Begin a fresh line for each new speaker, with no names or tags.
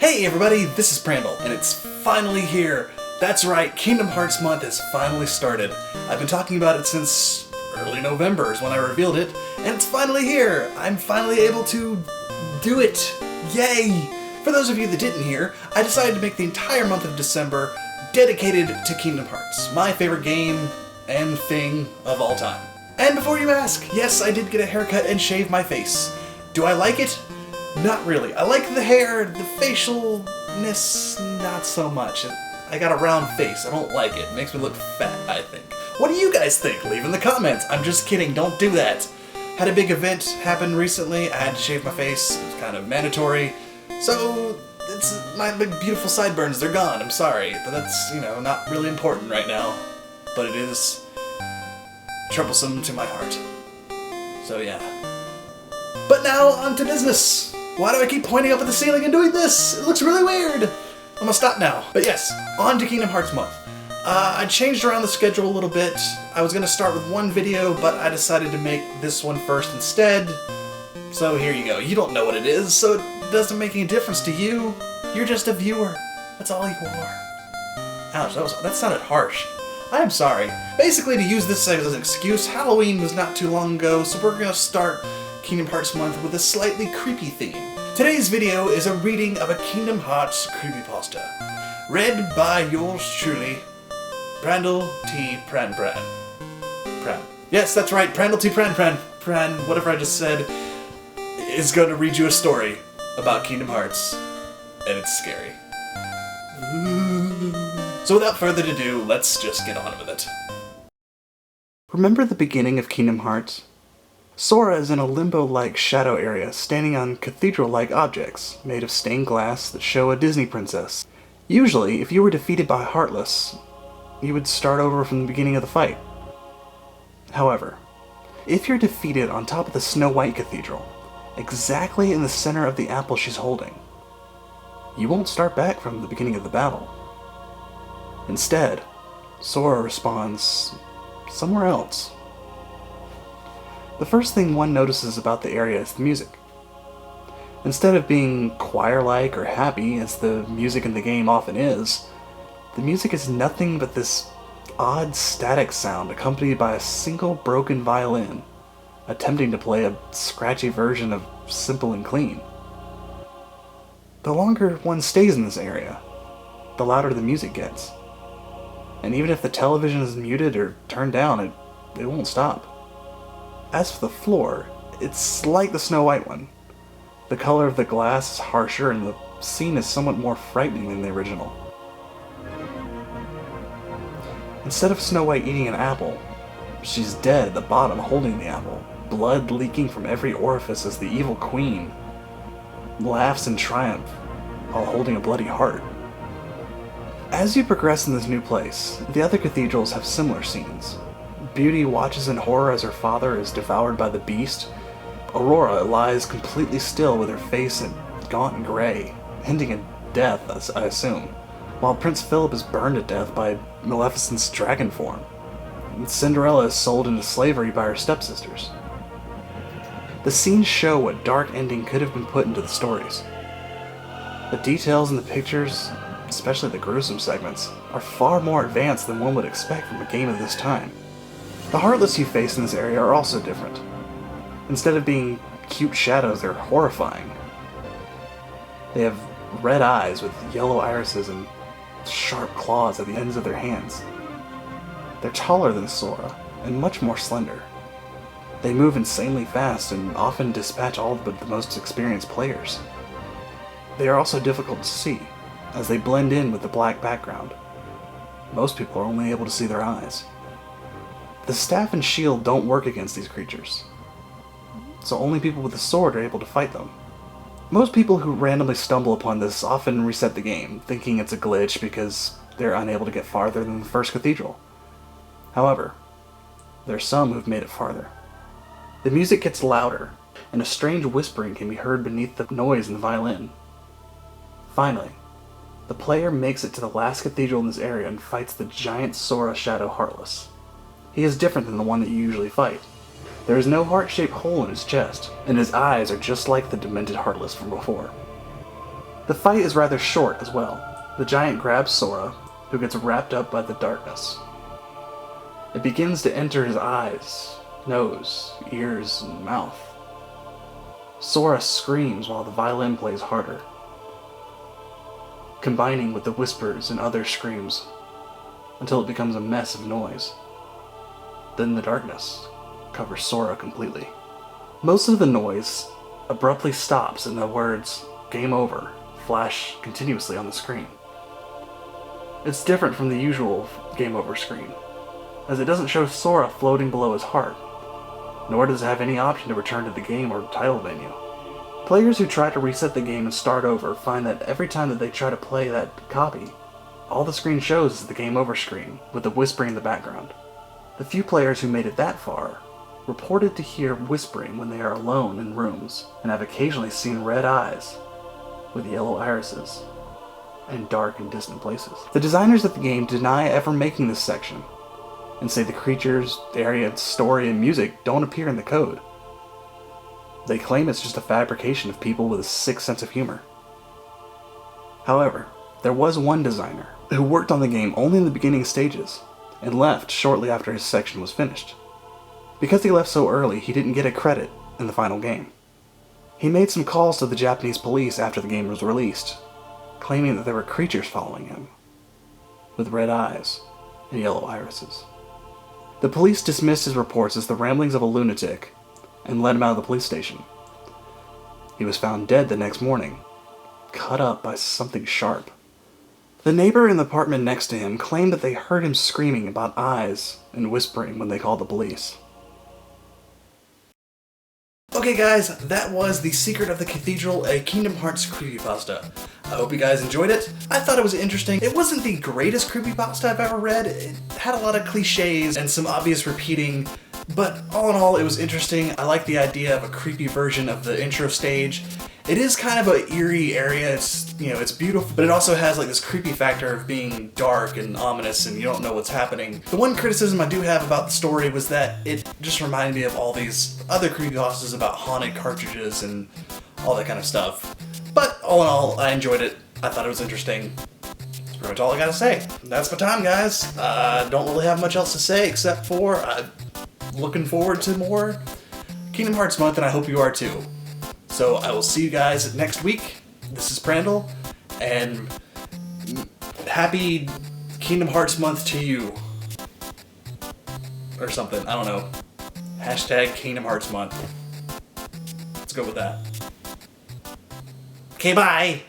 Hey everybody, this is Prandall, and it's finally here. That's right, Kingdom Hearts month has finally started. I've been talking about it since early November is when I revealed it, and it's finally here. I'm finally able to do it. Yay! For those of you that didn't hear, I decided to make the entire month of December dedicated to Kingdom Hearts, my favorite game and thing of all time. And before you ask, yes, I did get a haircut and shave my face. Do I like it? Not really. I like the hair, the facialness, not so much. I got a round face. I don't like it. It makes me look fat, I think. What do you guys think? Leave in the comments. I'm just kidding. Don't do that. Had a big event happen recently. I had to shave my face. It was kind of mandatory. So, it's my big beautiful sideburns. They're gone. I'm sorry. But that's, not really important right now. But it is troublesome to my heart. So yeah. But now, on to business. Why do I keep pointing up at the ceiling and doing this? It looks really weird. I'm gonna stop now. But yes, on to Kingdom Hearts month. I changed around the schedule a little bit. I was gonna start with one video, but I decided to make this one first instead. So here you go. You don't know what it is, so it doesn't make any difference to you. You're just a viewer. That's all you are. Ouch, that sounded harsh. I am sorry. Basically, to use this as an excuse, Halloween was not too long ago, so we're gonna start Kingdom Hearts month with a slightly creepy theme. Today's video is a reading of a Kingdom Hearts CreepyPasta, read by yours truly, Prandall T. Pran. Yes, that's right, Prandall T. Pran, whatever I just said, is going to read you a story about Kingdom Hearts, and it's scary. So without further ado, let's just get on with it. Remember the beginning of Kingdom Hearts? Sora is in a limbo-like shadow area, standing on cathedral-like objects, made of stained glass that show a Disney princess. Usually, if you were defeated by Heartless, you would start over from the beginning of the fight. However, if you're defeated on top of the Snow White Cathedral, exactly in the center of the apple she's holding, you won't start back from the beginning of the battle. Instead, Sora respawns somewhere else. The first thing one notices about the area is the music. Instead of being choir-like or happy, as the music in the game often is, the music is nothing but this odd static sound accompanied by a single broken violin, attempting to play a scratchy version of Simple and Clean. The longer one stays in this area, the louder the music gets. And even if the television is muted or turned down, it won't stop. As for the floor, it's like the Snow White one. The color of the glass is harsher and the scene is somewhat more frightening than the original. Instead of Snow White eating an apple, she's dead at the bottom holding the apple, blood leaking from every orifice as the evil queen laughs in triumph while holding a bloody heart. As you progress in this new place, the other cathedrals have similar scenes. Beauty watches in horror as her father is devoured by the beast. Aurora lies completely still with her face gaunt and gray, hinting at death, I assume, while Prince Philip is burned to death by Maleficent's dragon form. And Cinderella is sold into slavery by her stepsisters. The scenes show what dark ending could have been put into the stories. The details in the pictures, especially the gruesome segments, are far more advanced than one would expect from a game of this time. The Heartless you face in this area are also different. Instead of being cute shadows, they're horrifying. They have red eyes with yellow irises and sharp claws at the ends of their hands. They're taller than Sora, and much more slender. They move insanely fast and often dispatch all but the most experienced players. They are also difficult to see, as they blend in with the black background. Most people are only able to see their eyes. The staff and shield don't work against these creatures, so only people with a sword are able to fight them. Most people who randomly stumble upon this often reset the game, thinking it's a glitch because they're unable to get farther than the first cathedral. However, there are some who've made it farther. The music gets louder, and a strange whispering can be heard beneath the noise in the violin. Finally, the player makes it to the last cathedral in this area and fights the giant Sora Shadow Heartless. He is different than the one that you usually fight. There is no heart-shaped hole in his chest, and his eyes are just like the demented Heartless from before. The fight is rather short as well. The giant grabs Sora, who gets wrapped up by the darkness. It begins to enter his eyes, nose, ears, and mouth. Sora screams while the violin plays harder, combining with the whispers and other screams until it becomes a mess of noise. Then the darkness covers Sora completely. Most of the noise abruptly stops and the words, "Game over," flash continuously on the screen. It's different from the usual game over screen, as it doesn't show Sora floating below his heart, nor does it have any option to return to the game or title menu. Players who try to reset the game and start over find that every time that they try to play that copy, all the screen shows is the game over screen, with the whispering in the background. The few players who made it that far reported to hear whispering when they are alone in rooms, and have occasionally seen red eyes with yellow irises and dark and distant places. The designers of the game deny ever making this section, and say the creatures, area, story, and music don't appear in the code. They claim it's just a fabrication of people with a sick sense of humor. However, there was one designer who worked on the game only in the beginning stages, and left shortly after his section was finished. Because he left so early, he didn't get a credit in the final game. He made some calls to the Japanese police after the game was released, claiming that there were creatures following him, with red eyes and yellow irises. The police dismissed his reports as the ramblings of a lunatic, and let him out of the police station. He was found dead the next morning, cut up by something sharp. The neighbor in the apartment next to him claimed that they heard him screaming about eyes and whispering when they called the police. Okay guys, that was The Secret of the Cathedral, a Kingdom Hearts creepypasta. I hope you guys enjoyed it. I thought it was interesting. It wasn't the greatest creepypasta I've ever read. It had a lot of cliches and some obvious repeating, but all in all, it was interesting. I like the idea of a creepy version of the intro stage. It is kind of an eerie area. It's, it's beautiful, but it also has like this creepy factor of being dark and ominous and you don't know what's happening. The one criticism I do have about the story was that it just reminded me of all these other creepypastas about haunted cartridges and all that kind of stuff. But all in all, I enjoyed it. I thought it was interesting. That's pretty much all I gotta say. That's my time, guys. Don't really have much else to say except for looking forward to more Kingdom Hearts month, and I hope you are too. So I will see you guys next week. This is Prandall, and happy Kingdom Hearts month to you. Or something, I don't know. Hashtag Kingdom Hearts month. Let's go with that. Okay, bye!